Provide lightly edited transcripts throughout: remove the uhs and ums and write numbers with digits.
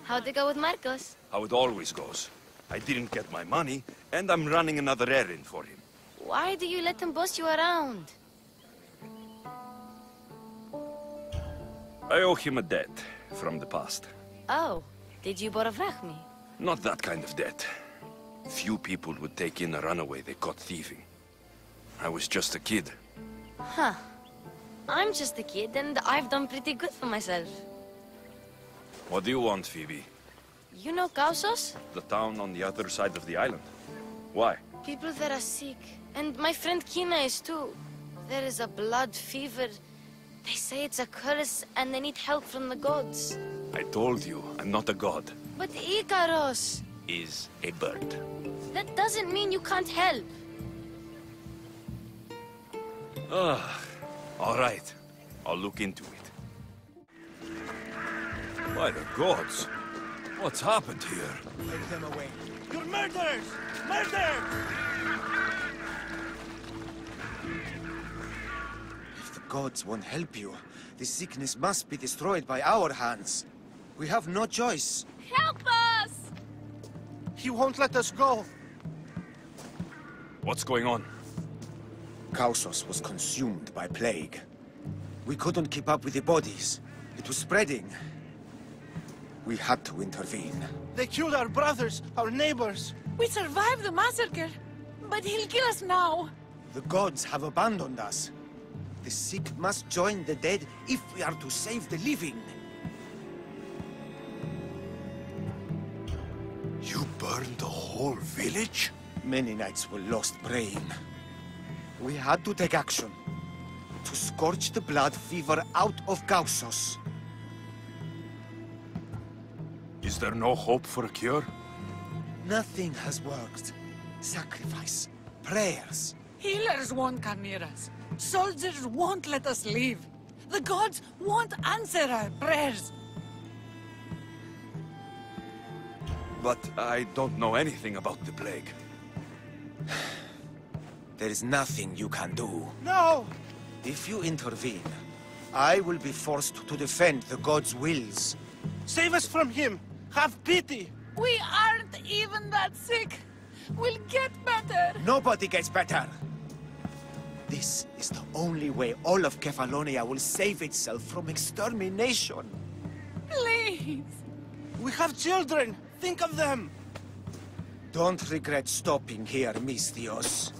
How'd it go with Marcos? How it always goes. I didn't get my money, and I'm running another errand for him. Why do you let him boss you around? I owe him a debt from the past. Oh, did you borrow me? Not that kind of debt. Few people would take in a runaway they caught thieving. I was just a kid. Huh. I'm just a kid, and I've done pretty good for myself. What do you want, Phoebe? You know Kausos? The town on the other side of the island. Why? People there are sick, and my friend Kina is too. There is a blood fever. They say it's a curse, and they need help from the gods. I told you, I'm not a god. But Ikaros Is a bird. that doesn't mean you can't help. All right. I'll look into it. By the gods! What's happened here? Take them away. You're murderers! Murderers! If the gods won't help you, this sickness must be destroyed by our hands. We have no choice. Help us! He won't let us go. What's going on? Kausos was consumed by plague. We couldn't keep up with the bodies. It was spreading. We had to intervene. They killed our brothers, our neighbors. We survived the massacre, but he'll kill us now. The gods have abandoned us. The sick must join the dead if we are to save the living. You burned the whole village? Many nights were lost praying. We had to take action. To scorch the blood fever out of Kausos. Is there no hope for a cure? Nothing has worked. Sacrifice. Prayers. Healers won't come near us. Soldiers won't let us leave. The gods won't answer our prayers. But I don't know anything about the plague. There is nothing you can do. No! If you intervene, I will be forced to defend the gods' wills. Save us from him! Have pity! We aren't even that sick. We'll get better. Nobody gets better. This is the only way all of Kefalonia will save itself from extermination. Please. We have children! Think of them! Don't regret stopping here, Mistios.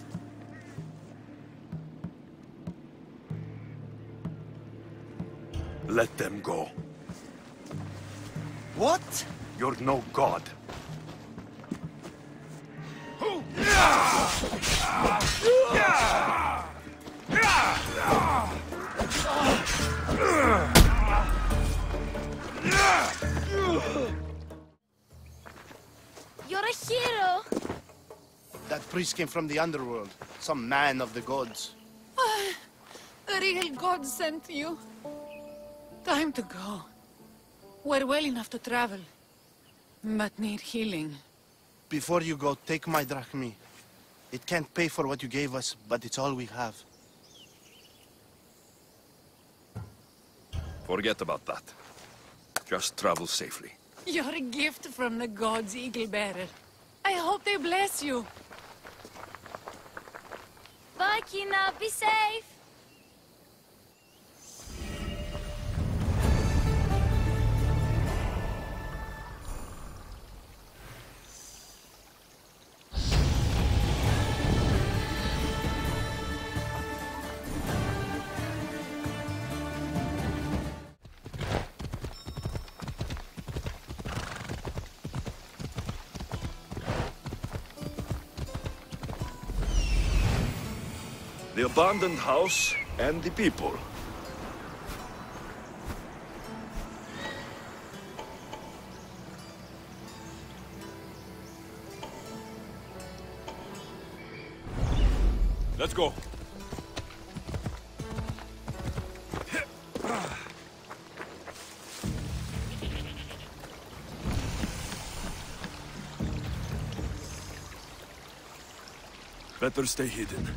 Let them go. What? You're no god. You're a hero! That priest came from the underworld. Some man of the gods. The real god sent you. Time to go. We're well enough to travel, but need healing. Before you go, take my drachmi. It can't pay for what you gave us, but it's all we have. Forget about that. Just travel safely. You're a gift from the gods, Eagle Bearer. I hope they bless you. Bye, Kina. Be safe! The abandoned house and the people. Let's go. Better stay hidden.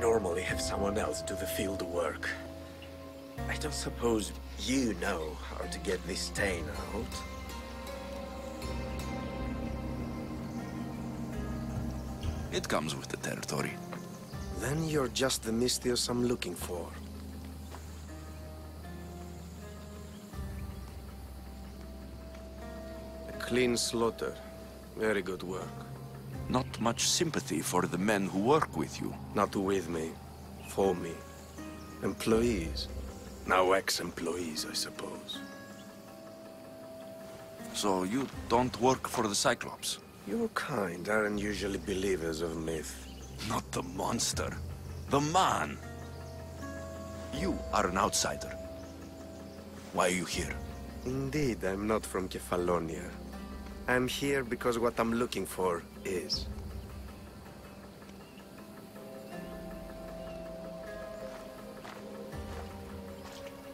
normally have someone else do the field work. I don't suppose you know how to get this stain out. It comes with the territory. Then you're just the Misthios I'm looking for. A clean slaughter. Very good work. Not much sympathy for the men who work with you. Not with me. For me. Employees. Now ex-employees, I suppose. So you don't work for the Cyclops? Your kind aren't usually believers of myth. Not the monster. The man. You are an outsider. Why are you here? Indeed, I'm not from Kefalonia. I'm here because what I'm looking for is.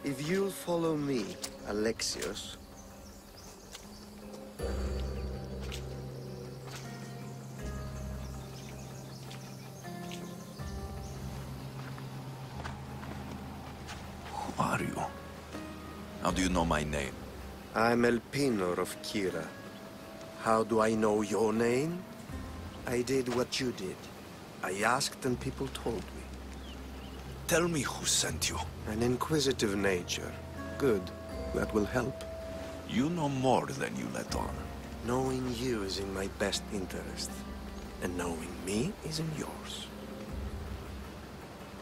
If you'll follow me, Alexios... Who are you? How do you know my name? I'm Elpinor of Kira. How do I know your name? I did what you did. I asked and people told me. Tell me who sent you. An inquisitive nature. Good. That will help. You know more than you let on. Knowing you is in my best interest. And knowing me is in yours.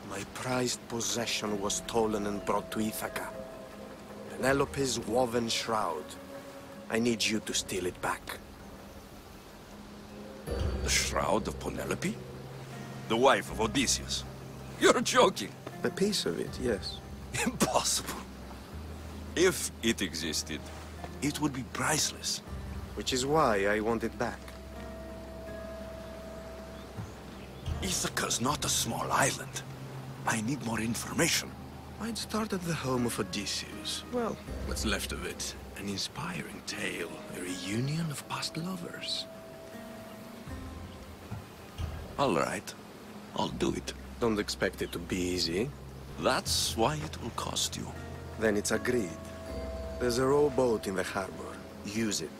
My prized possession was stolen and brought to Ithaca. Penelope's woven shroud. I need you to steal it back. The shroud of Penelope? The wife of Odysseus? You're joking. A piece of it, yes. Impossible. If it existed, it would be priceless. Which is why I want it back. Ithaca's not a small island. I need more information. I'd start at the home of Odysseus. Well, what's left of it. An inspiring tale. A reunion of past lovers. All right. I'll do it. Don't expect it to be easy. That's why it will cost you. Then it's agreed. There's a rowboat in the harbor. Use it.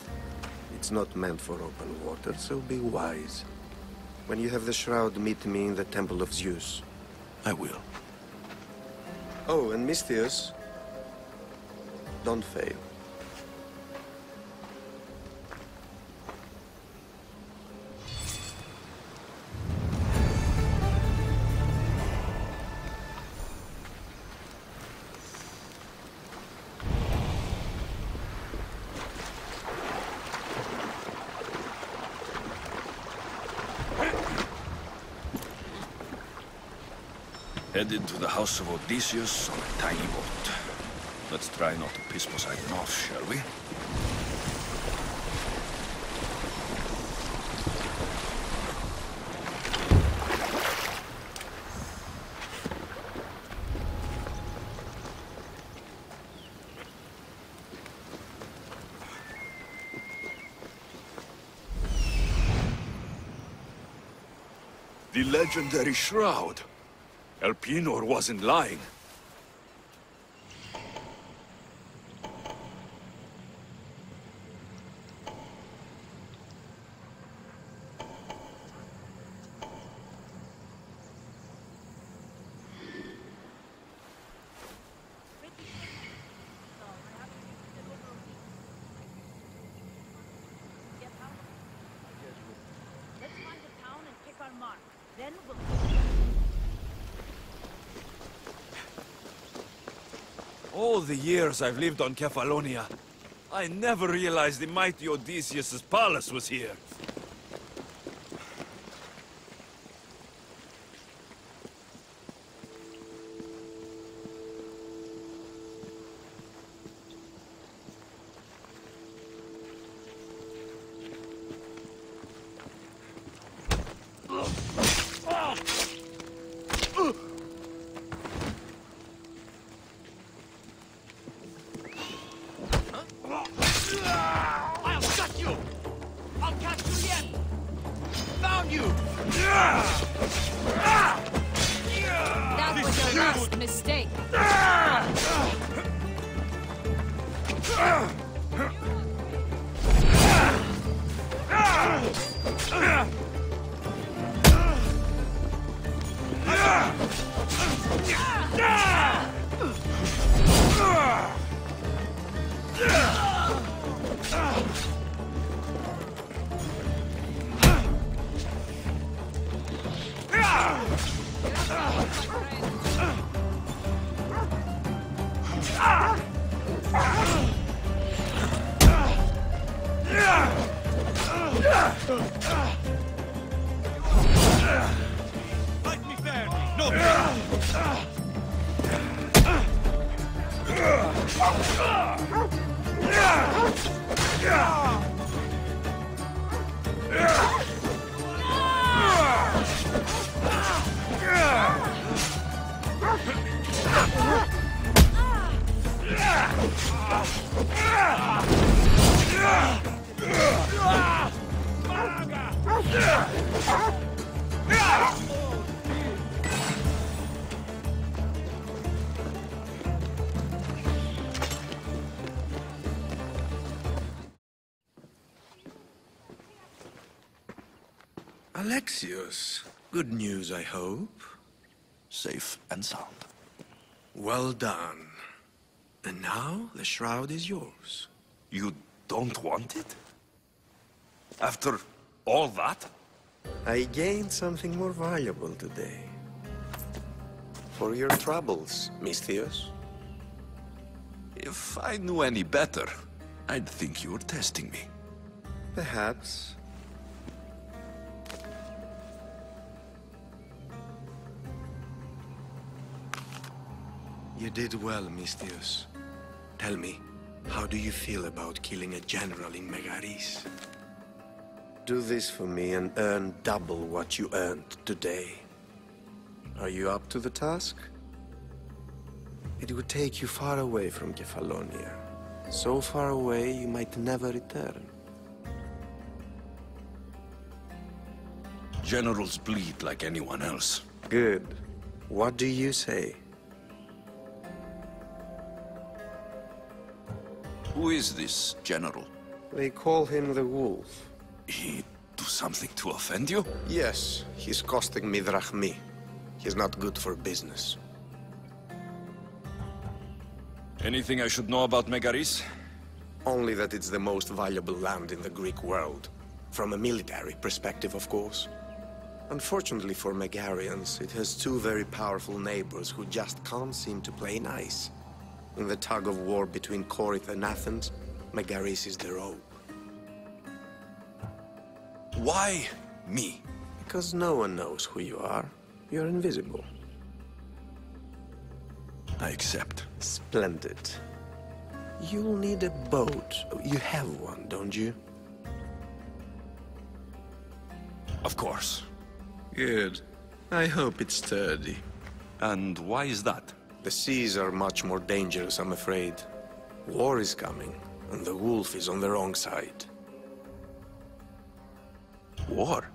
It's not meant for open water, so be wise. When you have the shroud, meet me in the Temple of Zeus. I will. Oh, and Misthios, don't fail. Headed to the house of Odysseus on a tiny boat. Let's try not to piss Poseidon off, shall we? The legendary shroud. Elpinor wasn't lying. Let's find a town and pick our mark. Then we'll... All the years I've lived on Kefalonia, I never realized the mighty Odysseus' palace was here. I'll cut you! I'll catch you yet! Found you! Mistake. Fight me fairly, no Alexios, good news, I hope. Safe and sound. Well done. And now, the shroud is yours. You don't want it? After all that? I gained something more valuable today. For your troubles, Misthios. If I knew any better, I'd think you were testing me. Perhaps. You did well, Misthios. Tell me, how do you feel about killing a general in Megaris? Do this for me and earn double what you earned today. Are you up to the task? It would take you far away from Kefalonia. So far away you might never return. Generals bleed like anyone else. Good. What do you say? Who is this general? They call him the Wolf. He do something to offend you? Yes, he's costing me drachmi. He's not good for business. Anything I should know about Megaris? Only that it's the most valuable land in the Greek world. From a military perspective, of course. Unfortunately for Megarians, it has two very powerful neighbors who just can't seem to play nice. In the tug-of-war between Corinth and Athens, Megaris is the rogue. Why me? Because no one knows who you are. You're invisible. I accept. Splendid. You'll need a boat. You have one, don't you? Of course. Good. I hope it's sturdy. And why is that? The seas are much more dangerous, I'm afraid. War is coming, and the wolf is on the wrong side. War?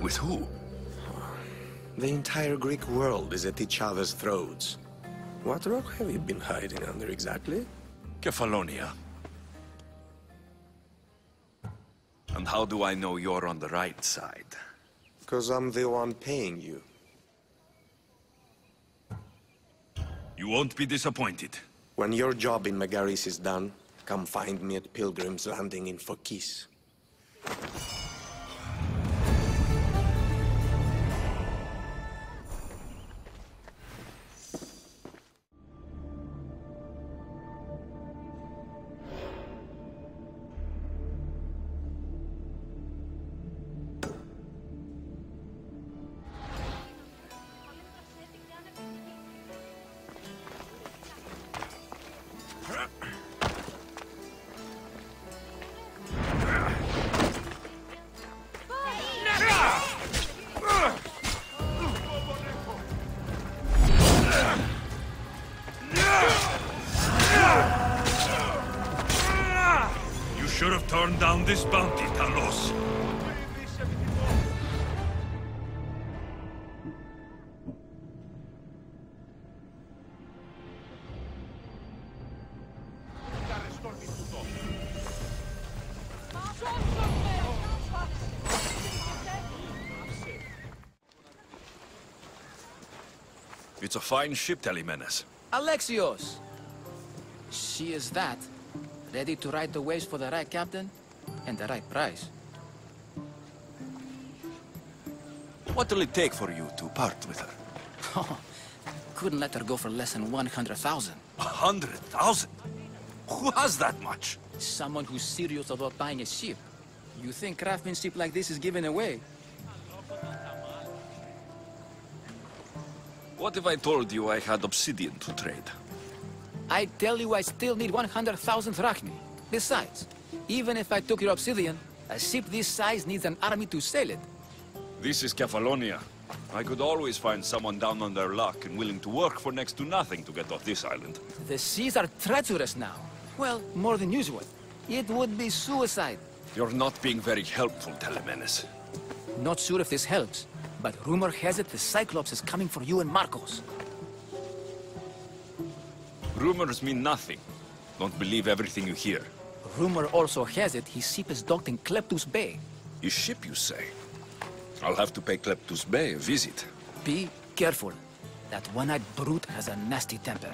With who? The entire Greek world is at each other's throats. What rock have you been hiding under exactly? Kefalonia. And how do I know you're on the right side? Because I'm the one paying you. You won't be disappointed. When your job in Megaris is done, come find me at Pilgrim's Landing in Phokis. Should have turned down this bounty, Talos. It's a fine ship, Telemenes. Alexios! She is that. Ready to ride the waves for the right captain and the right price. What will it take for you to part with her? Oh, couldn't let her go for less than 100,000. 100,000? Who has that much? Someone who's serious about buying a ship. You think craftsmanship like this is given away? What if I told you I had obsidian to trade? I tell you I still need 100,000 drachmi. Besides, even if I took your obsidian, a ship this size needs an army to sail it. This is Kefalonia. I could always find someone down on their luck and willing to work for next to nothing to get off this island. The seas are treacherous now. Well, more than usual. It would be suicide. You're not being very helpful, Telemenes. Not sure if this helps, but rumor has it the Cyclops is coming for you and Marcos. Rumors mean nothing. Don't believe everything you hear. Rumor also has it his ship is docked in Kleptus Bay. His ship, you say? I'll have to pay Kleptus Bay a visit. Be careful. That one-eyed brute has a nasty temper.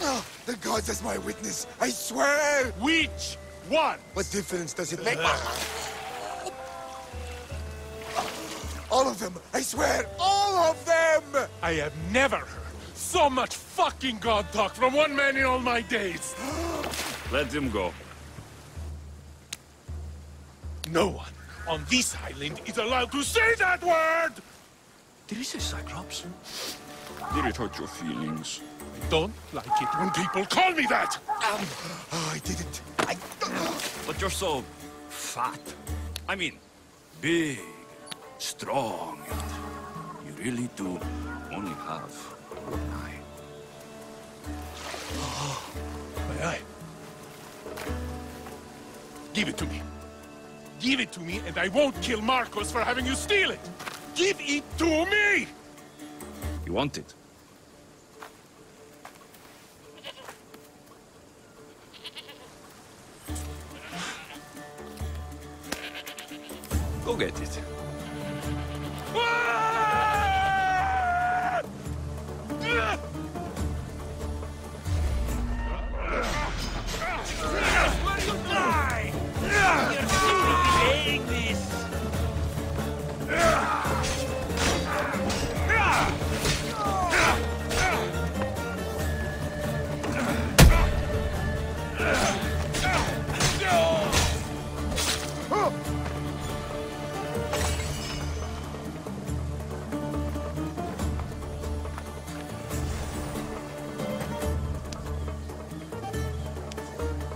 Oh, the gods as my witness, I swear! Which one? What difference does it make? All of them, I swear, all of them! I have never heard so much fucking god talk from one man in all my days. Let him go. No one on this island is allowed to say that word! Did he say Cyclops? Did it hurt your feelings? I don't like it when people call me that! Oh, I didn't. But you're so fat. I mean, big, strong. You really do only have one eye. My eye. Give it to me. Give it to me, and I won't kill Marcos for having you steal it. Give it to me! You want it? Go get it.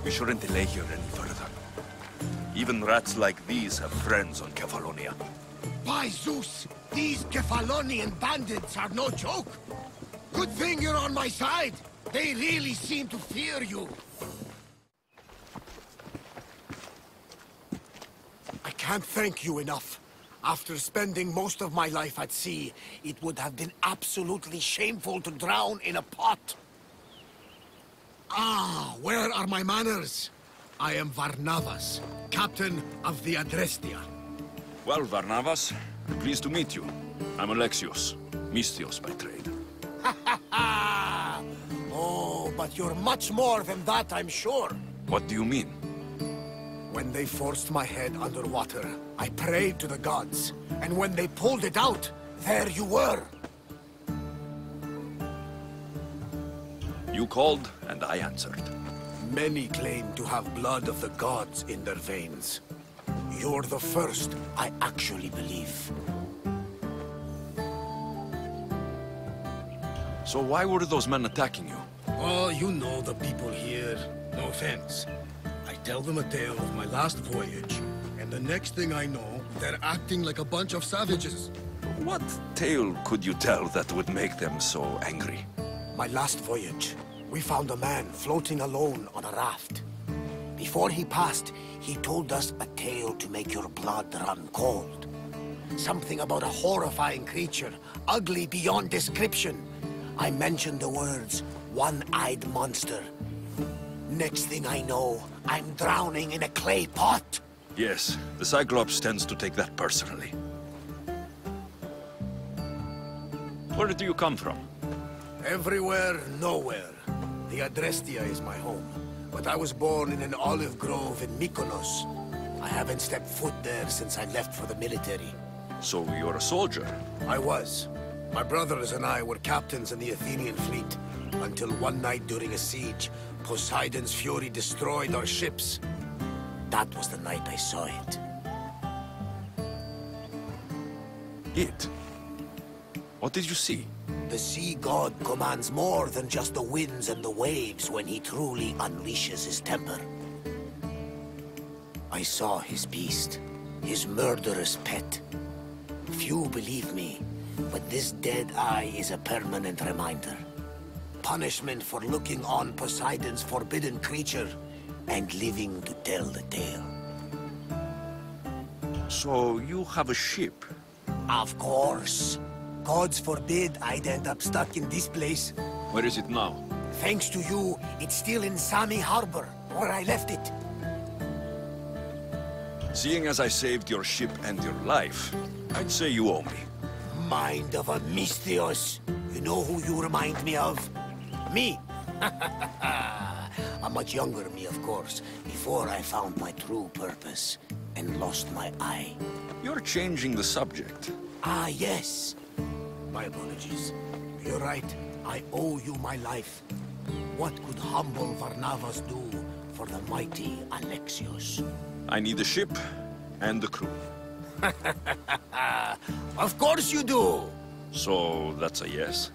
We shouldn't delay here any further. Even rats like these have friends on Kefalonia. By Zeus, these Kefalonian bandits are no joke. Good thing you're on my side. They really seem to fear you. I can't thank you enough. After spending most of my life at sea, it would have been absolutely shameful to drown in a pot. Ah, where are my manners? I am Varnavas, captain of the Adrestia. Well, Varnavas, pleased to meet you. I'm Alexios, Mystios by trade. Oh, but you're much more than that, I'm sure. What do you mean? When they forced my head underwater, I prayed to the gods. And when they pulled it out, there you were. You called, and I answered. Many claim to have blood of the gods in their veins. You're the first I actually believe. So why were those men attacking you? Oh, you know the people here. No offense. I tell them a tale of my last voyage, and the next thing I know, they're acting like a bunch of savages. What tale could you tell that would make them so angry? My last voyage, we found a man floating alone on a raft. Before he passed, he told us a tale to make your blood run cold. Something about a horrifying creature, ugly beyond description. I mentioned the words, one-eyed monster. Next thing I know, I'm drowning in a clay pot. Yes, the Cyclops tends to take that personally. Where do you come from? Everywhere, nowhere. The Adrestia is my home, but I was born in an olive grove in Mykonos. I haven't stepped foot there since I left for the military. So you're a soldier? I was. My brothers and I were captains in the Athenian fleet, until one night during a siege, Poseidon's fury destroyed our ships. That was the night I saw it. It? What did you see? The sea god commands more than just the winds and the waves when he truly unleashes his temper. I saw his beast, his murderous pet. Few believe me, but this dead eye is a permanent reminder. Punishment for looking on Poseidon's forbidden creature and living to tell the tale. So you have a ship? Of course. Gods forbid I'd end up stuck in this place. Where is it now? Thanks to you, it's still in Sami Harbor, where I left it. Seeing as I saved your ship and your life, I'd say you owe me. Mind of a Misthios. You know who you remind me of? Me. A much younger me, of course, before I found my true purpose and lost my eye. You're changing the subject. Ah, yes. My apologies. You're right. I owe you my life. What could humble Varnavas do for the mighty Alexios? I need a ship and a crew. Of course you do! So that's a yes?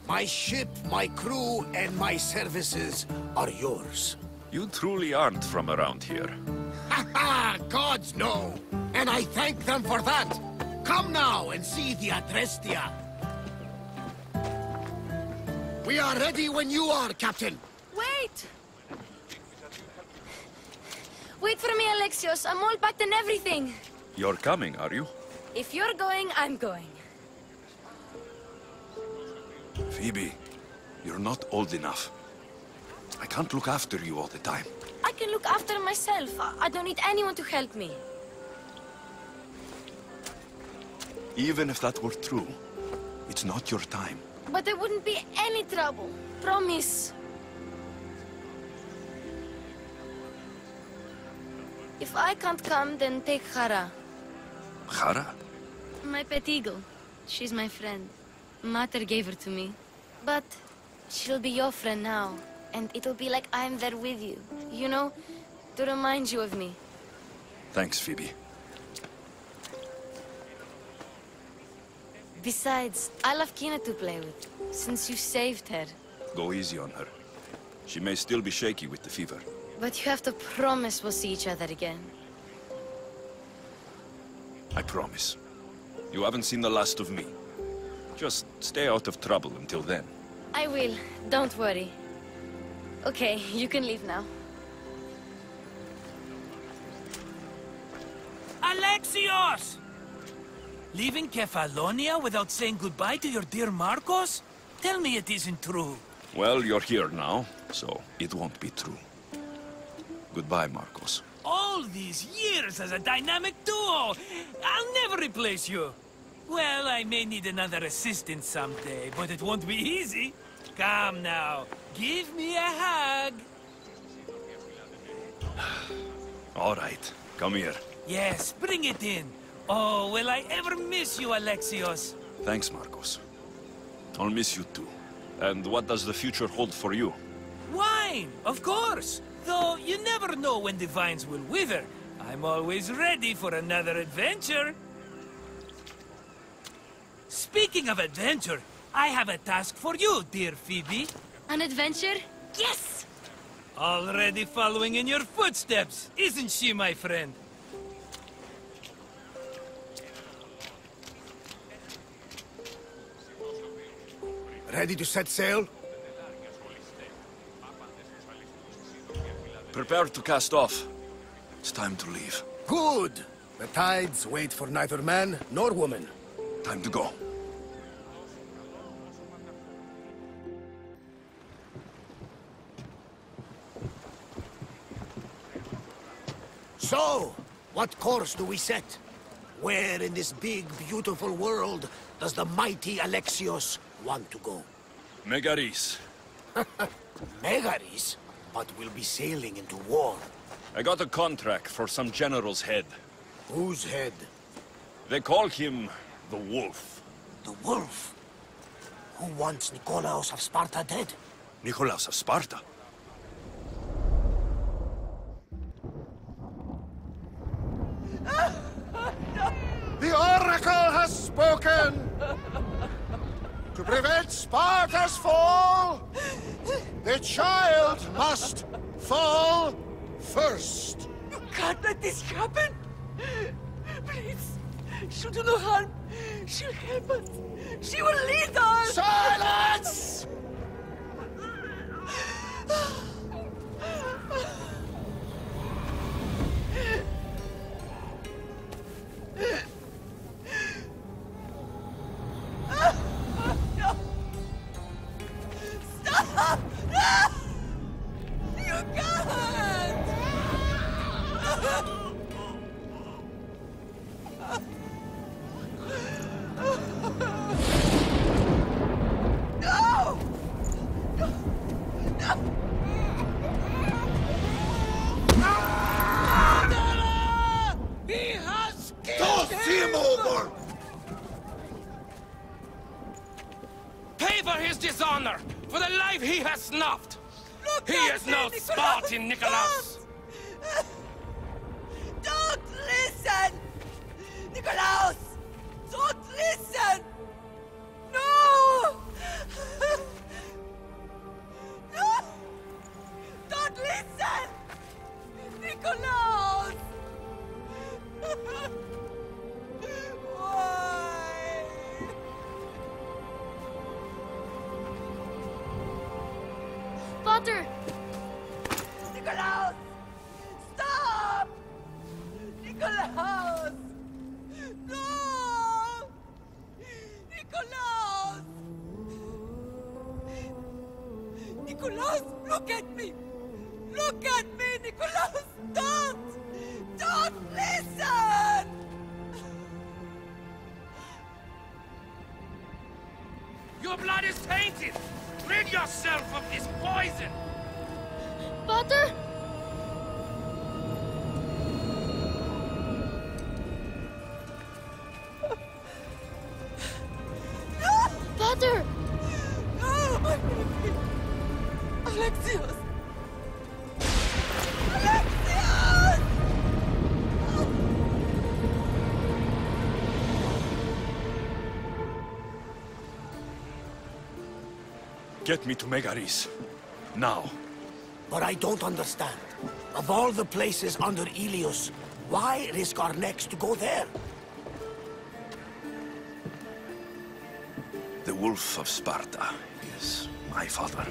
My ship, my crew, and my services are yours. You truly aren't from around here. Ha ha! Gods know! And I thank them for that! Come now and see the Adrestia! We are ready when you are, Captain! Wait! Wait for me, Alexios. I'm all packed and everything. You're coming, are you? If you're going, I'm going. Phoebe, you're not old enough. I can't look after you all the time. I can look after myself. I don't need anyone to help me. Even if that were true, it's not your time. But there wouldn't be any trouble. Promise. If I can't come, then take Hara. Hara? My pet eagle. She's my friend. Mater gave her to me. But she'll be your friend now. And it'll be like I'm there with you. You know? To remind you of me. Thanks, Phoebe. Besides, I love Kina to play with. Since you saved her. Go easy on her. She may still be shaky with the fever. But you have to promise we'll see each other again. I promise. You haven't seen the last of me. Just stay out of trouble until then. I will. Don't worry. Okay, you can leave now. Alexios! Leaving Kefalonia without saying goodbye to your dear Marcos? Tell me it isn't true. Well, you're here now, so it won't be true. Goodbye, Marcos. All these years as a dynamic duo! I'll never replace you! Well, I may need another assistant someday, but it won't be easy. Come now, give me a hug. All right, come here. Yes, bring it in. Oh, will I ever miss you, Alexios? Thanks, Marcos. I'll miss you too. And what does the future hold for you? Wine, of course. Though you never know when the vines will wither. I'm always ready for another adventure. Speaking of adventure, I have a task for you, dear Phoebe. An adventure? Yes! Already following in your footsteps, isn't she, my friend? Ready to set sail? Prepare to cast off. It's time to leave. Good! The tides wait for neither man nor woman. Time to go. So, What course do we set? Where in this big, beautiful world does the mighty Alexios want to go? Megaris. Megaris? But we'll be sailing into war. I got a contract for some general's head. Whose head? They call him the Wolf. The Wolf? Who wants Nikolaos of Sparta dead? Nikolaos of Sparta? The Oracle has spoken! To prevent Sparta's fall, the child must fall first. You can't let this happen! Please, she'll do no harm. She'll help us. She will lead us! Silence! No! Stop! No! You can't! No! No! He has killed Toss him over! Pay for his dishonor, for the life he has snuffed! He is no Spartan, Nikolaos! Don't listen! Nikolaos! Don't listen! No! No! Don't listen! Nikolaos! Why? Potter! Nikolaos! Stop! Nikolaos! No! Nikolaos! Nikolaos, look at me! Look at me, Nikolaos! Don't! Don't listen! Your blood is tainted! Rid yourself of this poison! Potter! Potter! No, my baby! Alexios! Alexios! Get me to Megaris. Now. But I don't understand. Of all the places under Ilios, why risk our necks to go there? The Wolf of Sparta is my father.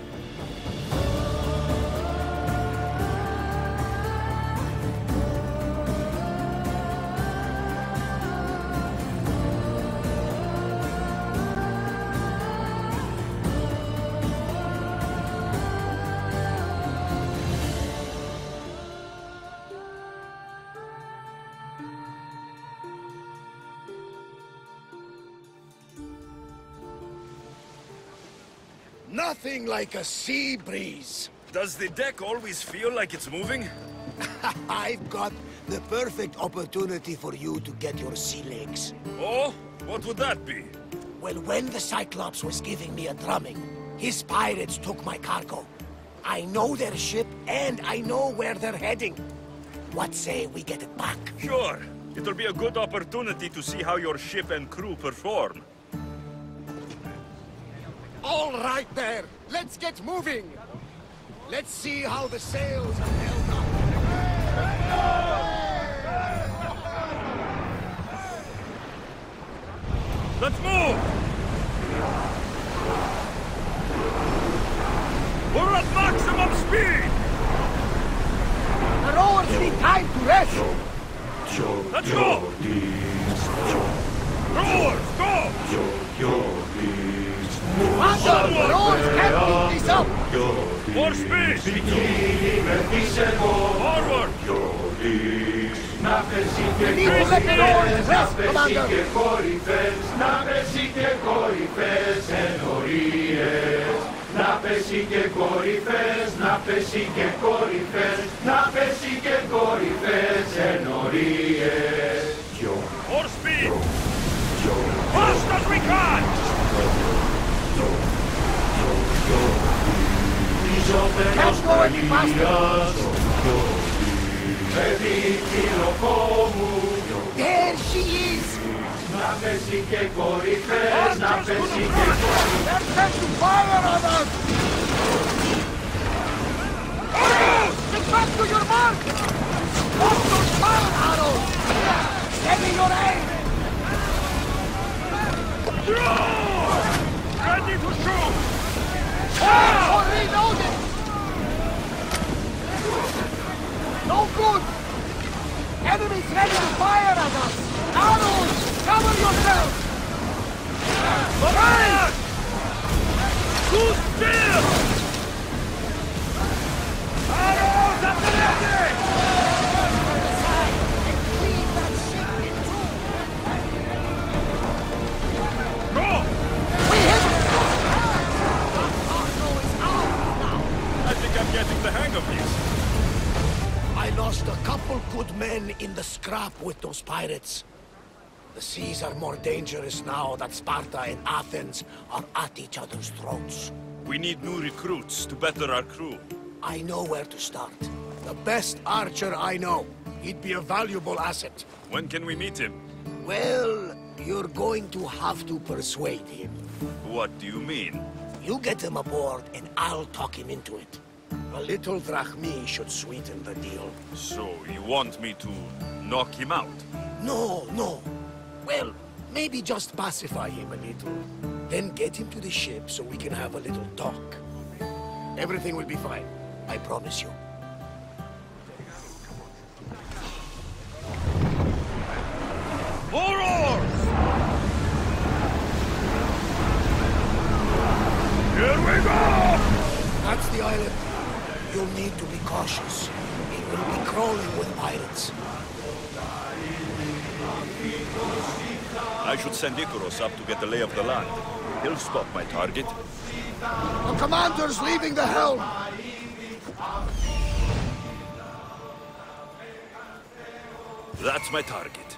Nothing like a sea breeze. Does the deck always feel like it's moving? I've got the perfect opportunity for you to get your sea legs. Oh? What would that be? Well, when the Cyclops was giving me a drumming, his pirates took my cargo. I know their ship, and I know where they're heading. What say we get it back? Sure. It'll be a good opportunity to see how your ship and crew perform. All right there, let's get moving. Let's see how the sails are held up. Let's move! We're at maximum speed! The rowers need time to rest. Let's go! Rowers, go! Master, the rowers can't keep this up. More speed! Forward! We need to let the doors rest, Commander! More speed! Fast as we can! Can't go any faster! There she is! They're set to fire on us! Get back to your mark! Stop those fire arrows! Steady your aim! Ready to shoot! For reloading! No good! Enemies ready to fire at us! Arrows! Cover yourself! Fire! Good still! Arrows at the ready! Go! We hit it! I think I'm getting the hang of this. I lost a couple good men in the scrap with those pirates. The seas are more dangerous now that Sparta and Athens are at each other's throats. We need new recruits to better our crew. I know where to start. The best archer I know. He'd be a valuable asset. When can we meet him? Well, you're going to have to persuade him. What do you mean? You get him aboard and I'll talk him into it. A little drachmi should sweeten the deal. So, you want me to knock him out? No, no. Well, maybe just pacify him a little. Then get him to the ship so we can have a little talk. Everything will be fine. I promise you. More oars! Here we go! That's the island. You'll need to be cautious. It will be crawling with pirates. I should send Icarus up to get the lay of the land. He'll spot my target. The commander's leaving the helm! That's my target.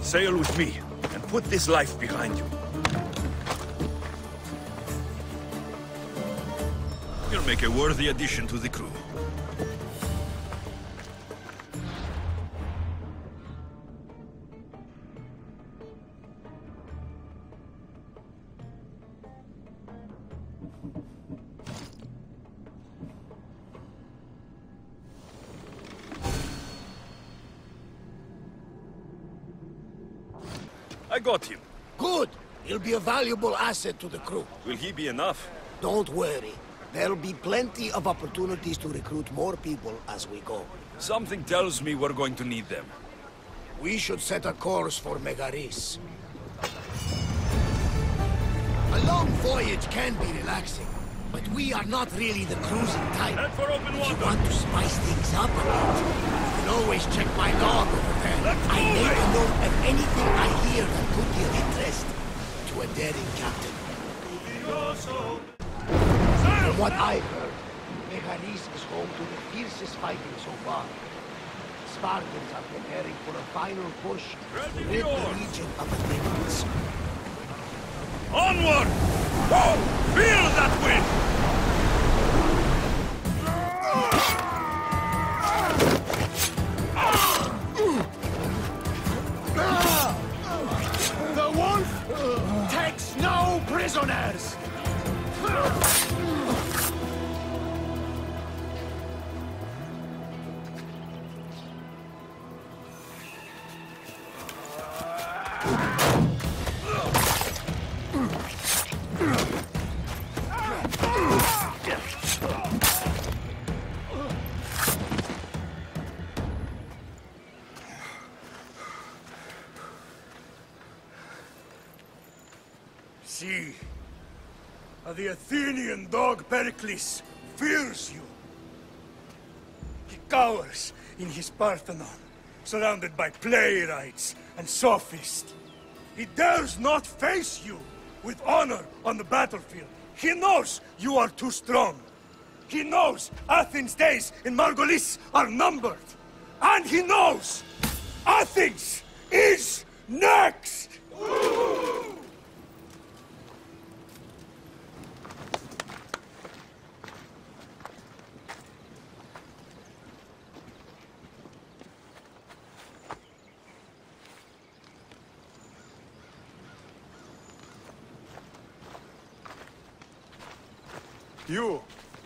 Sail with me, and put this life behind you. You'll make a worthy addition to the crew. I got him. Good. He'll be a valuable asset to the crew. Will he be enough? Don't worry. There'll be plenty of opportunities to recruit more people as we go. Something tells me we're going to need them. We should set a course for Megaris. A long voyage can be relaxing, but we are not really the cruising type. Head for open If water. you want to spice things up a bit, you can always check my log over there. Let's I move make it. a note of anything I hear that could be of interest to a daring captain. From what I've heard, Megaris is home to the fiercest fighting so far. Spartans are preparing for a final push to rid the region of Athenians. Onward! Whoa! Feel that wind! The wolf takes no prisoners! see. The Athenian dog Pericles fears you. He cowers in his Parthenon, surrounded by playwrights and sophists. He dares not face you with honor on the battlefield. He knows you are too strong. He knows Athens' days in Margolis are numbered. And he knows Athens is next!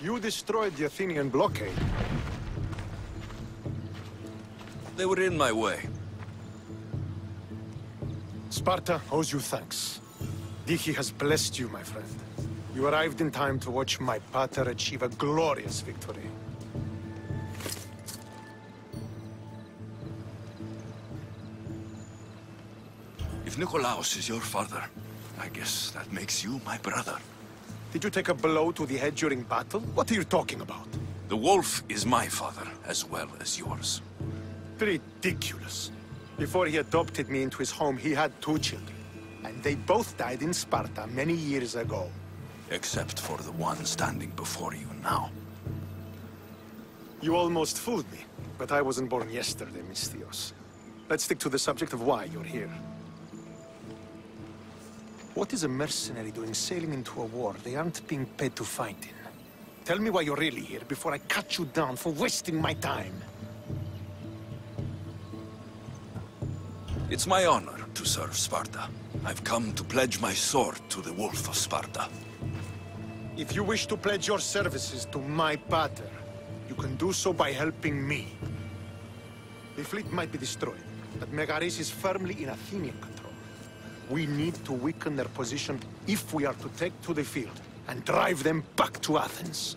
You destroyed the Athenian blockade. They were in my way. Sparta owes you thanks. Diki has blessed you, my friend. You arrived in time to watch my pater achieve a glorious victory. If Nikolaos is your father, I guess that makes you my brother. Did you take a blow to the head during battle? What are you talking about? The wolf is my father, as well as yours. Ridiculous. Before he adopted me into his home, he had 2 children. And they both died in Sparta many years ago. Except for the one standing before you now. You almost fooled me, but I wasn't born yesterday, Misthios. Let's stick to the subject of why you're here. What is a mercenary doing sailing into a war they aren't being paid to fight in? Tell me why you're really here before I cut you down for wasting my time. It's my honor to serve Sparta. I've come to pledge my sword to the Wolf of Sparta. If you wish to pledge your services to my pater, you can do so by helping me. The fleet might be destroyed, but Megaris is firmly in Athenian control. We need to weaken their position if we are to take to the field and drive them back to Athens.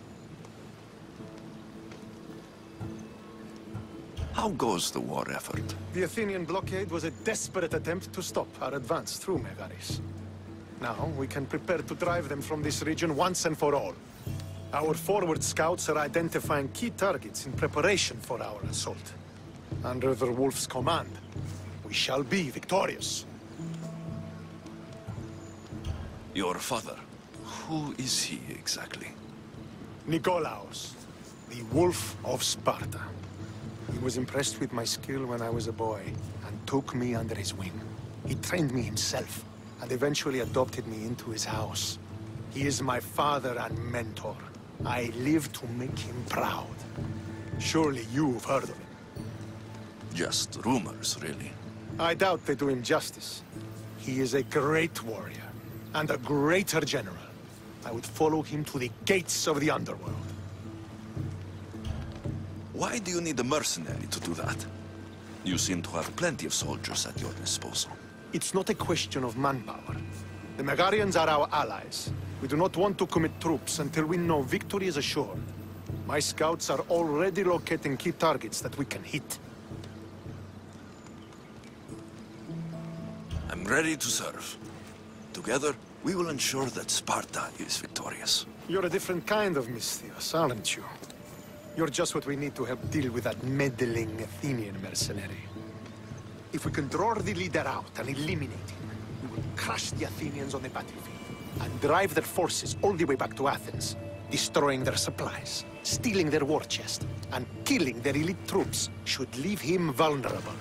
How goes the war effort? The Athenian blockade was a desperate attempt to stop our advance through Megaris. Now we can prepare to drive them from this region once and for all. Our forward scouts are identifying key targets in preparation for our assault. Under the Wolf's command, we shall be victorious. Your father, who is he exactly? Nikolaos, the Wolf of Sparta. He was impressed with my skill when I was a boy, and took me under his wing. He trained me himself, and eventually adopted me into his house. He is my father and mentor. I live to make him proud. Surely you've heard of him. Just rumors, really. I doubt they do him justice. He is a great warrior, and a greater general. I would follow him to the gates of the underworld. Why do you need a mercenary to do that? You seem to have plenty of soldiers at your disposal. It's not a question of manpower. The Megarians are our allies. We do not want to commit troops until we know victory is assured. My scouts are already locating key targets that we can hit. I'm ready to serve. Together, we will ensure that Sparta is victorious. You're a different kind of Misthios, aren't you? You're just what we need to help deal with that meddling Athenian mercenary. If we can draw the leader out and eliminate him, we will crush the Athenians on the battlefield and drive their forces all the way back to Athens, destroying their supplies, stealing their war chest, and killing their elite troops should leave him vulnerable.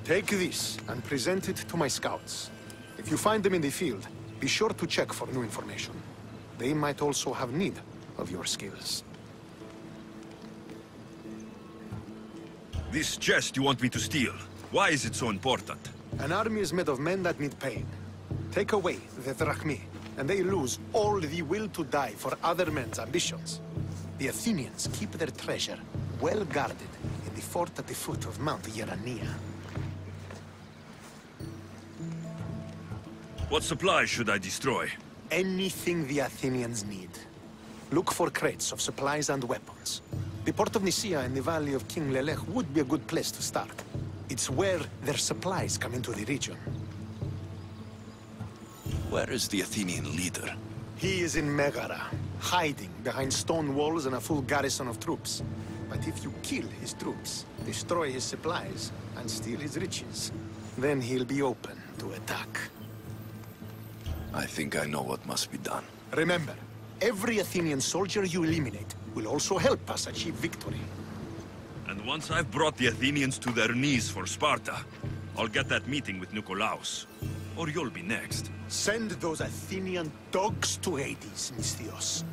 Take this and present it to my scouts. If you find them in the field, be sure to check for new information. They might also have need of your skills. This chest you want me to steal, why is it so important? An army is made of men that need pain. Take away the drachmi, and they lose all the will to die for other men's ambitions. The Athenians keep their treasure well guarded in the fort at the foot of Mount Yerania. What supplies should I destroy? Anything the Athenians need. Look for crates of supplies and weapons. The port of Nicaea in the valley of King Lelech would be a good place to start. It's where their supplies come into the region. Where is the Athenian leader? He is in Megara, hiding behind stone walls and a full garrison of troops. But if you kill his troops, destroy his supplies, and steal his riches, then he'll be open to attack. I think I know what must be done. Remember, every Athenian soldier you eliminate will also help us achieve victory. And once I've brought the Athenians to their knees for Sparta, I'll get that meeting with Nikolaos. Or you'll be next. Send those Athenian dogs to Hades, Misthios.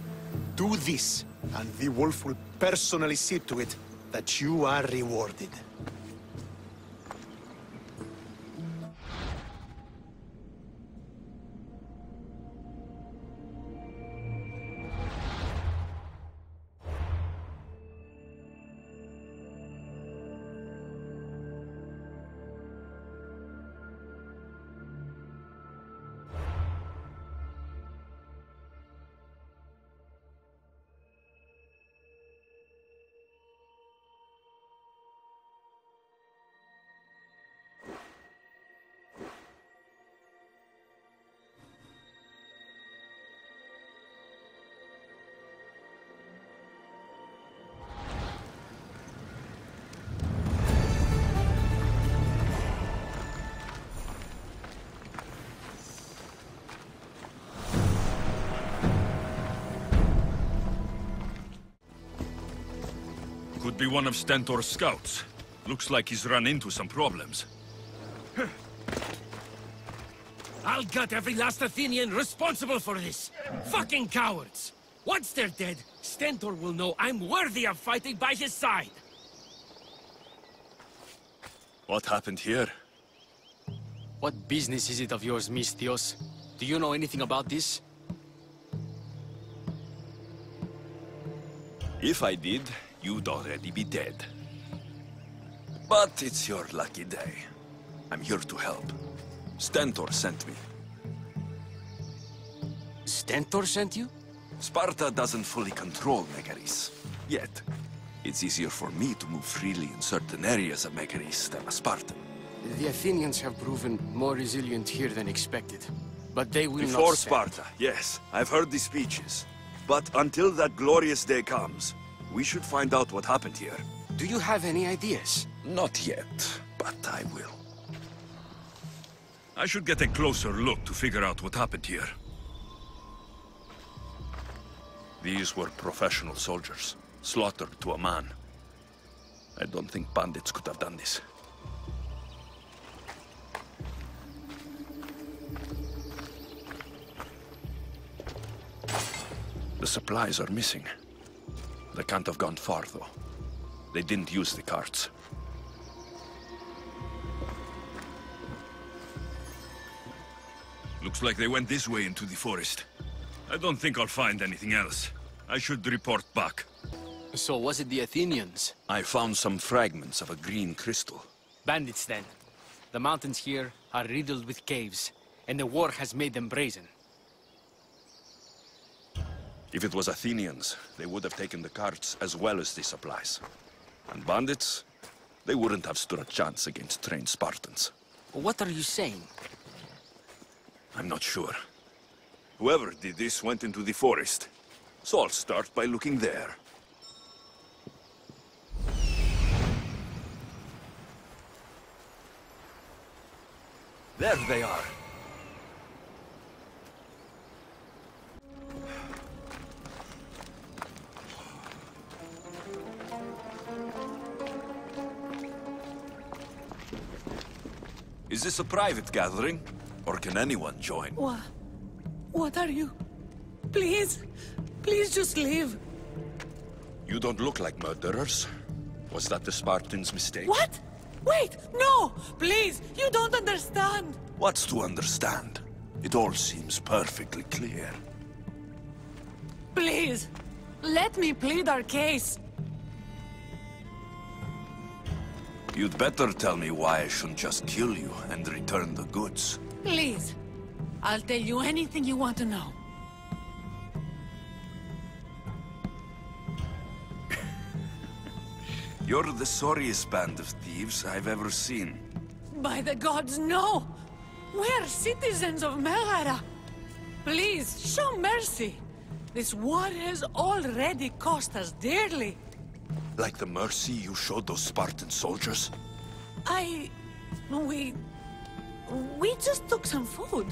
Do this, and the wolf will personally see to it that you are rewarded. Could be one of Stentor's scouts. Looks like he's run into some problems. I'll gut every last Athenian responsible for this. Fucking cowards! Once they're dead, Stentor will know I'm worthy of fighting by his side. What happened here? What business is it of yours, Misthios? Do you know anything about this? If I did, you'd already be dead. But it's your lucky day. I'm here to help. Stentor sent me. Stentor sent you? Sparta doesn't fully control Megaris. Yet. It's easier for me to move freely in certain areas of Megaris than a Spartan. The Athenians have proven more resilient here than expected. But they will not Before stand. Sparta, yes. I've heard the speeches. But until that glorious day comes, we should find out what happened here. Do you have any ideas? Not yet, but I will. I should get a closer look to figure out what happened here. These were professional soldiers, slaughtered to a man. I don't think bandits could have done this. The supplies are missing. They can't have gone far, though. They didn't use the carts. Looks like they went this way into the forest. I don't think I'll find anything else. I should report back. So was it the Athenians? I found some fragments of a green crystal. Bandits, then. The mountains here are riddled with caves, and the war has made them brazen. If it was Athenians, they would have taken the carts as well as the supplies. And bandits, they wouldn't have stood a chance against trained Spartans. What are you saying? I'm not sure. Whoever did this went into the forest. So I'll start by looking there. There they are. Is this a private gathering? Or can anyone join? What are you? Please, please just leave. You don't look like murderers. Was that the Spartans' mistake? What? Wait, no! Please, you don't understand. What's to understand? It all seems perfectly clear. Please, let me plead our case. You'd better tell me why I shouldn't just kill you and return the goods. Please, I'll tell you anything you want to know. You're the sorriest band of thieves I've ever seen. By the gods, no! We're citizens of Megara. Please, show mercy. This war has already cost us dearly. Like the mercy you showed those Spartan soldiers? We just took some food.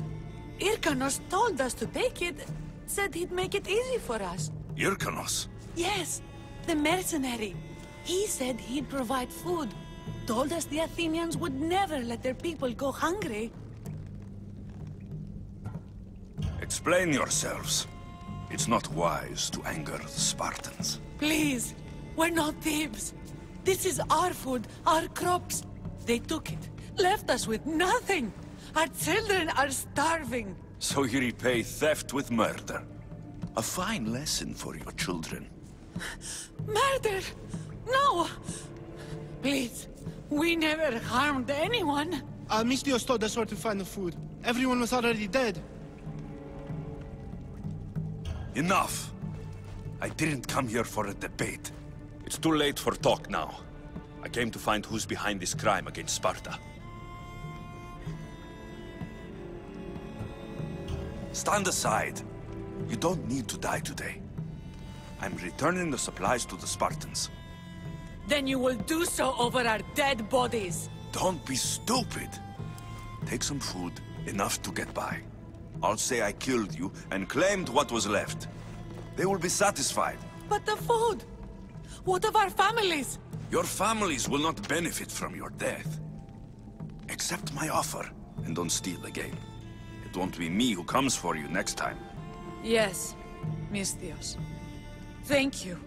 Irkanos told us to take it, said he'd make it easy for us. Irkanos? Yes, the mercenary. He said he'd provide food. Told us the Athenians would never let their people go hungry. Explain yourselves. It's not wise to anger the Spartans. Please, we're not thieves. This is our food, our crops. They took it, left us with nothing. Our children are starving. So you repay theft with murder. A fine lesson for your children. Murder! No! Please, we never harmed anyone. Mistios told us where to find the food. Everyone was already dead. Enough! I didn't come here for a debate. It's too late for talk now. I came to find who's behind this crime against Sparta. Stand aside. You don't need to die today. I'm returning the supplies to the Spartans. Then you will do so over our dead bodies. Don't be stupid. Take some food, enough to get by. I'll say I killed you and claimed what was left. They will be satisfied. But the food! What of our families? Your families will not benefit from your death. Accept my offer and don't steal again. It won't be me who comes for you next time. Yes, Mistios. Thank you.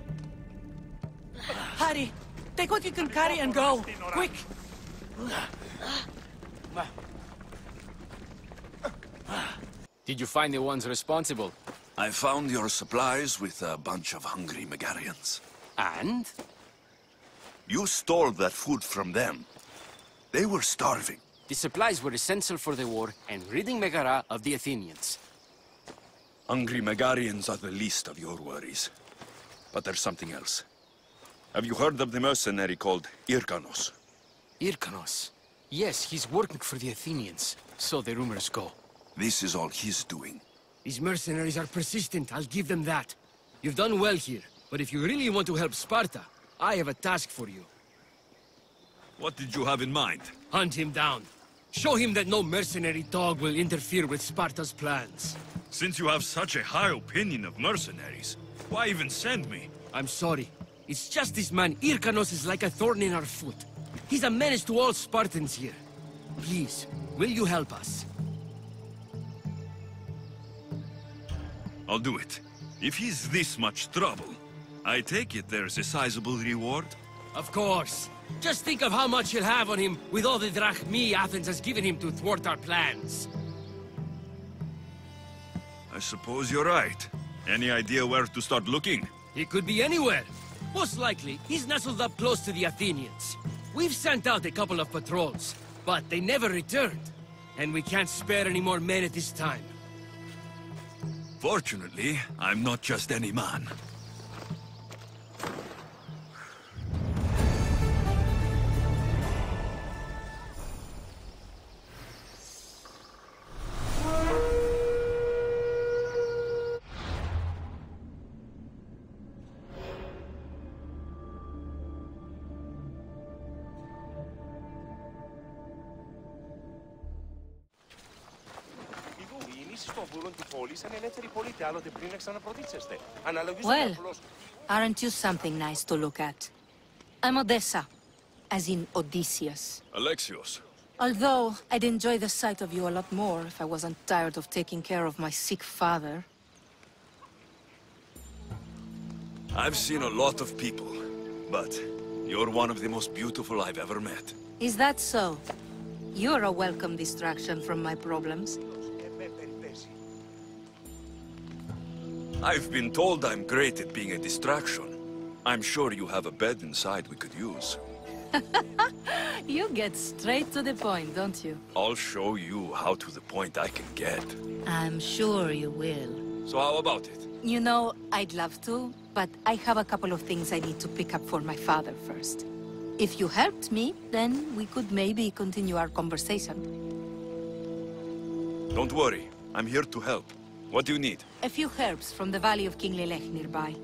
Hurry! Take what you can carry and go! Quick! Did you find the ones responsible? I found your supplies with a bunch of hungry Megarians. And? You stole that food from them. They were starving. The supplies were essential for the war and ridding Megara of the Athenians. Hungry Megarians are the least of your worries. But there's something else. Have you heard of the mercenary called Irkanos? Irkanos? Yes, he's working for the Athenians. So the rumors go. This is all he's doing. These mercenaries are persistent, I'll give them that. You've done well here, but if you really want to help Sparta, I have a task for you. What did you have in mind? Hunt him down. Show him that no mercenary dog will interfere with Sparta's plans. Since you have such a high opinion of mercenaries, why even send me? I'm sorry. It's just this man, Irkanos, is like a thorn in our foot. He's a menace to all Spartans here. Please, will you help us? I'll do it. If he's this much trouble, I take it there's a sizable reward? Of course. Just think of how much he'll have on him with all the drachmi Athens has given him to thwart our plans. I suppose you're right. Any idea where to start looking? He could be anywhere. Most likely, he's nestled up close to the Athenians. We've sent out a couple of patrols, but they never returned. And we can't spare any more men at this time. Fortunately, I'm not just any man. Well, aren't you something nice to look at? I'm Odessa, as in Odysseus. Alexios. Although, I'd enjoy the sight of you a lot more if I wasn't tired of taking care of my sick father. I've seen a lot of people, but you're one of the most beautiful I've ever met. Is that so? You're a welcome distraction from my problems. I've been told I'm great at being a distraction. I'm sure you have a bed inside we could use. You get straight to the point, don't you? I'll show you how to the point I can get. I'm sure you will. So how about it? You know, I'd love to, but I have a couple of things I need to pick up for my father first. If you helped me, then we could maybe continue our conversation. Don't worry, I'm here to help. What do you need? A few herbs from the Valley of King Lelech nearby.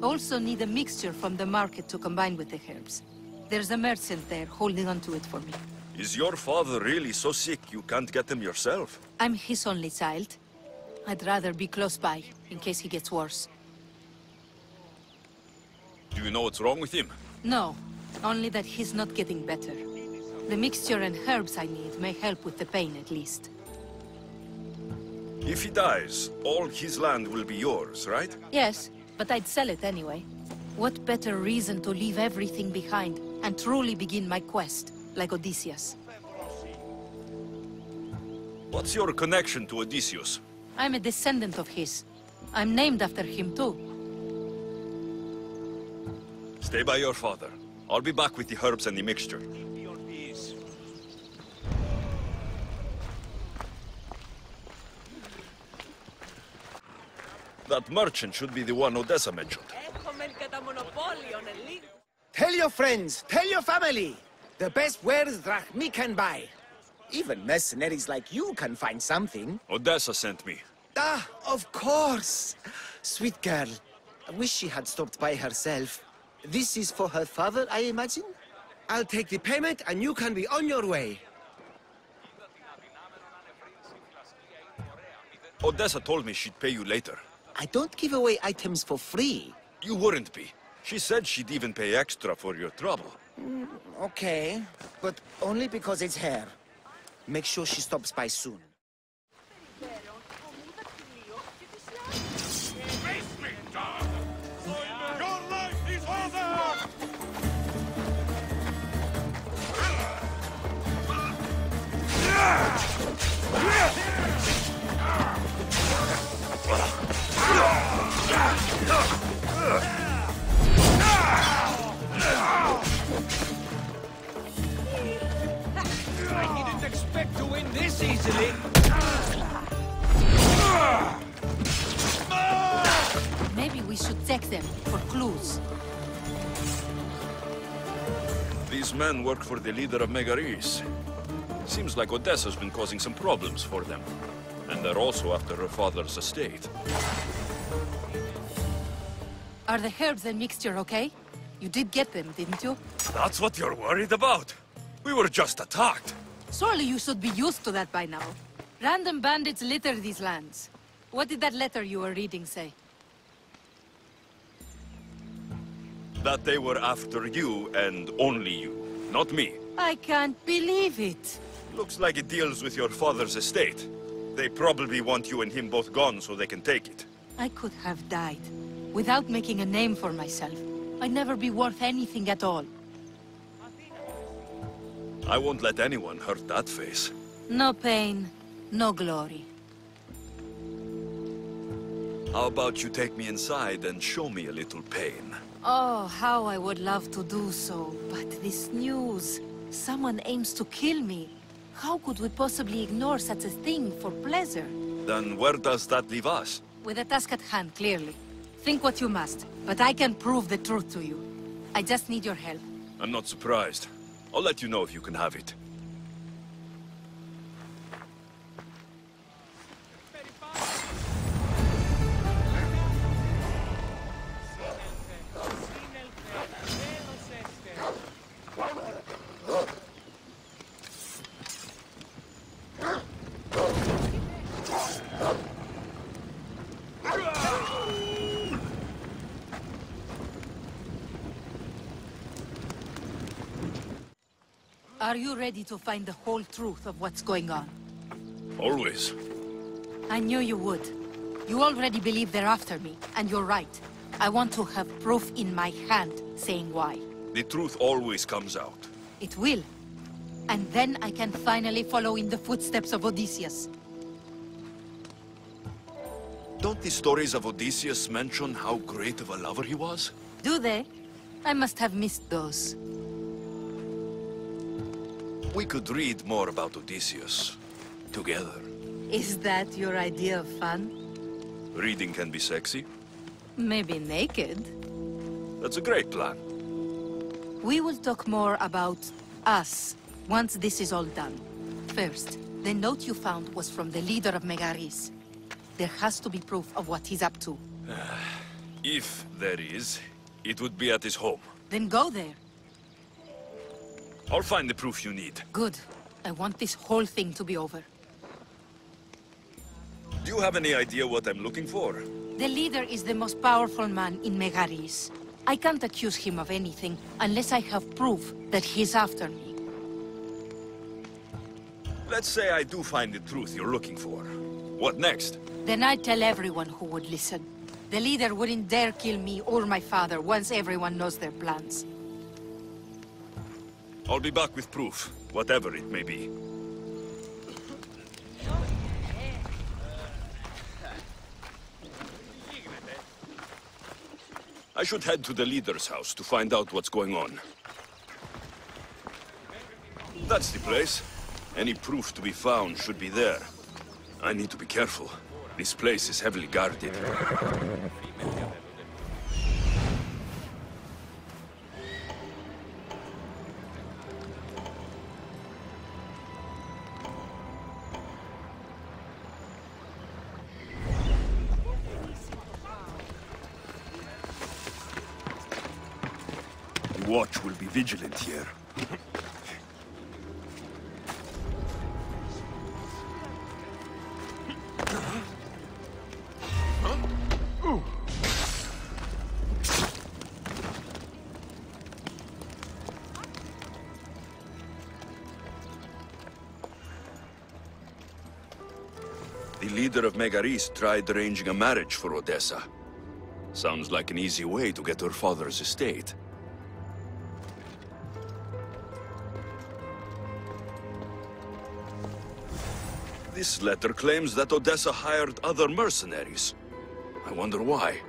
Also need a mixture from the market to combine with the herbs. There's a merchant there holding on to it for me. Is your father really so sick you can't get him yourself? I'm his only child. I'd rather be close by, in case he gets worse. Do you know what's wrong with him? No, only that he's not getting better. The mixture and herbs I need may help with the pain at least. If he dies, all his land will be yours, right? Yes, but I'd sell it anyway. What better reason to leave everything behind and truly begin my quest, like Odysseus? What's your connection to Odysseus? I'm a descendant of his. I'm named after him too. Stay by your father. I'll be back with the herbs and the mixture. That merchant should be the one Odessa mentioned. Tell your friends, tell your family. The best wares drachmi can buy. Even mercenaries like you can find something. Odessa sent me. Ah, of course. Sweet girl. I wish she had stopped by herself. This is for her father, I imagine? I'll take the payment and you can be on your way. Odessa told me she'd pay you later. I don't give away items for free. You wouldn't be. She said she'd even pay extra for your trouble. Okay, but only because it's her. Make sure she stops by soon. I didn't expect to win this easily. Maybe we should check them for clues. These men work for the leader of Megaris. Seems like Odessa's been causing some problems for them. And they're also after her father's estate. Are the herbs and mixture okay? You did get them, didn't you? That's what you're worried about? We were just attacked. Surely you should be used to that by now. Random bandits litter these lands. What did that letter you were reading say? That they were after you and only you, not me. I can't believe it. Looks like it deals with your father's estate. They probably want you and him both gone so they can take it. I could have died without making a name for myself. I'd never be worth anything at all. I won't let anyone hurt that face. No pain, no glory. How about you take me inside and show me a little pain? Oh, how I would love to do so, but this news... Someone aims to kill me. How could we possibly ignore such a thing for pleasure? Then where does that leave us? With a task at hand, clearly. Think what you must, but I can prove the truth to you. I just need your help. I'm not surprised. I'll let you know if you can have it. Are you ready to find the whole truth of what's going on? Always. I knew you would. You already believe they're after me, and you're right. I want to have proof in my hand saying why. The truth always comes out. It will. And then I can finally follow in the footsteps of Odysseus. Don't the stories of Odysseus mention how great of a lover he was? Do they? I must have missed those. We could read more about Odysseus. Together. Is that your idea of fun? Reading can be sexy. Maybe naked. That's a great plan. We will talk more about us once this is all done. First, the note you found was from the leader of Megaris. There has to be proof of what he's up to. If there is, it would be at his home. Then go there. I'll find the proof you need. Good. I want this whole thing to be over. Do you have any idea what I'm looking for? The leader is the most powerful man in Megaris. I can't accuse him of anything unless I have proof that he's after me. Let's say I do find the truth you're looking for. What next? Then I'd tell everyone who would listen. The leader wouldn't dare kill me or my father once everyone knows their plans. I'll be back with proof, whatever it may be. I should head to the leader's house to find out what's going on. That's the place. Any proof to be found should be there. I need to be careful. This place is heavily guarded. The watch will be vigilant here. The leader of Megaris tried arranging a marriage for Odessa. Sounds like an easy way to get her father's estate. This letter claims that Odessa hired other mercenaries. I wonder why.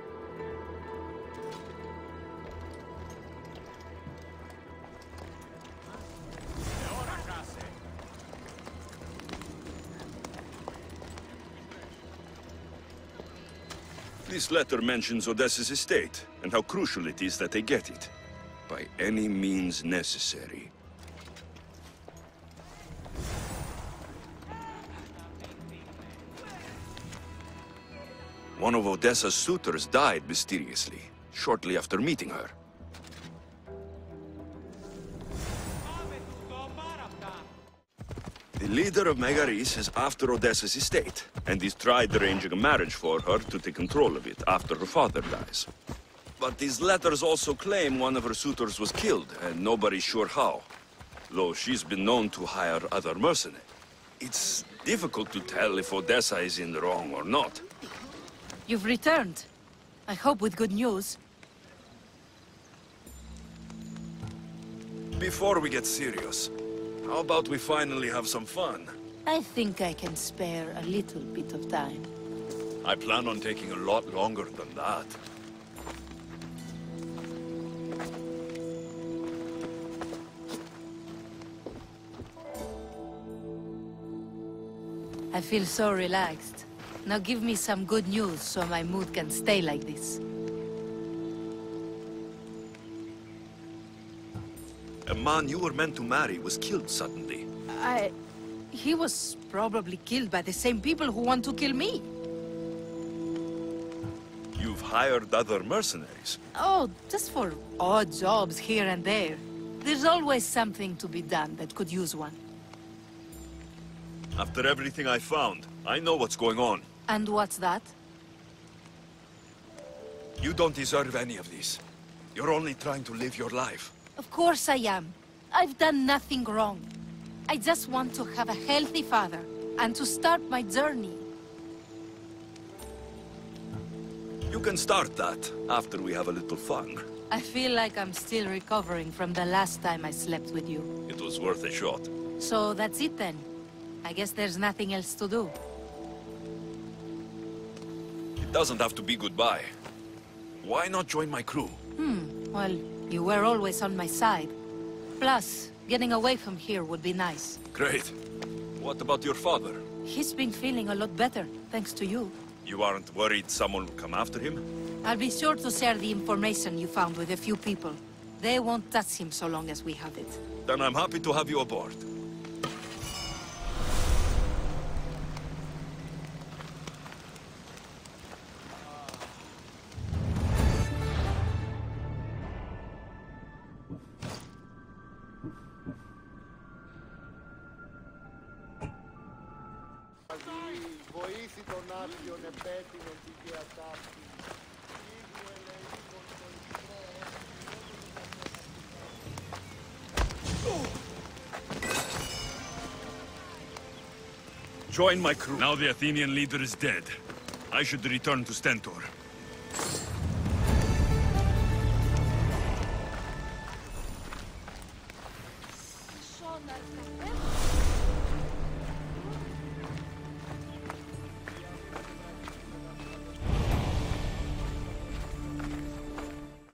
This letter mentions Odessa's estate, and how crucial it is that they get it. By any means necessary. One of Odessa's suitors died mysteriously, shortly after meeting her. The leader of Megaris is after Odessa's estate, and he's tried arranging a marriage for her to take control of it after her father dies. But these letters also claim one of her suitors was killed, and nobody's sure how. Though she's been known to hire other mercenaries. It's difficult to tell if Odessa is in the wrong or not. You've returned. I hope with good news. Before we get serious, how about we finally have some fun? I think I can spare a little bit of time. I plan on taking a lot longer than that. I feel so relaxed. Now give me some good news so my mood can stay like this. A man you were meant to marry was killed suddenly. He was probably killed by the same people who want to kill me. You've hired other mercenaries. Oh, just for odd jobs here and there. There's always something to be done that could use one. After everything I found, I know what's going on. And what's that? You don't deserve any of this. You're only trying to live your life. Of course I am. I've done nothing wrong. I just want to have a healthy father, and to start my journey. You can start that after we have a little fun. I feel like I'm still recovering from the last time I slept with you. It was worth a shot. So that's it then. I guess there's nothing else to do. It doesn't have to be goodbye. Why not join my crew? Well, you were always on my side. Plus, getting away from here would be nice. Great. What about your father? He's been feeling a lot better, thanks to you. You aren't worried someone will come after him? I'll be sure to share the information you found with a few people. They won't touch him so long as we have it. Then I'm happy to have you aboard. Βοήθη τον άπιον επέτεινον τη διατάφτη. Join my crew. Now the Athenian leader is dead. I should return to Stentor.